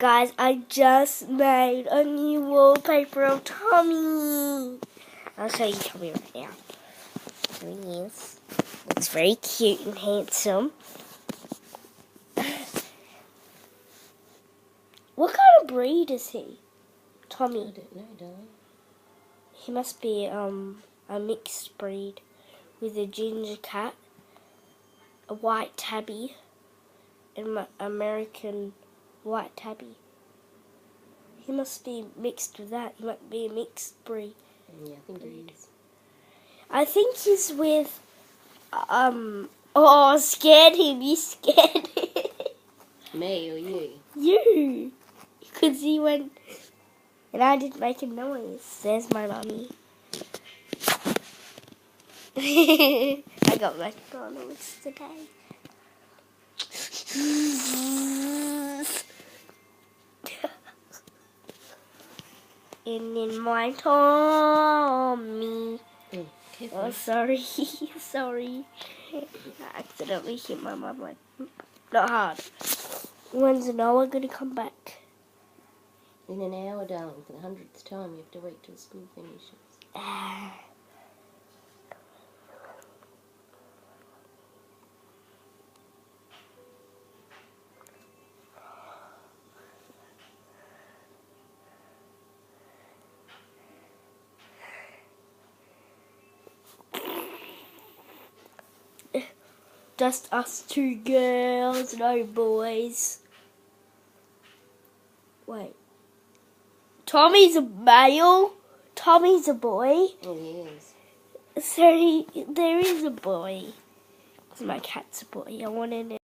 Guys, I just made a new wallpaper of Tommy. I'll show you Tommy right now. Here he is. Looks very cute and handsome. What kind of breed is he? Tommy. I don't know, darling. He must be a mixed breed with a ginger cat, a white tabby, and an American white tabby. He must be mixed with that. He might be a mixed breed. Yeah, I think he is. I think he's with oh, scared him. You scared him. Me or you? You. Because he went, and I didn't make a noise. There's my mummy. I got McDonald's today. And in my Tommy. Oh, sorry. Sorry. I accidentally hit my mum. Like, not hard. When's Noah going to come back? In an hour, darling. For the 100th time, you have to wait till school finishes. Just us two girls, no boys. Wait. Tommy's a male? Tommy's a boy? Oh, he is. So there is a boy. My cat's a boy. I wanted it.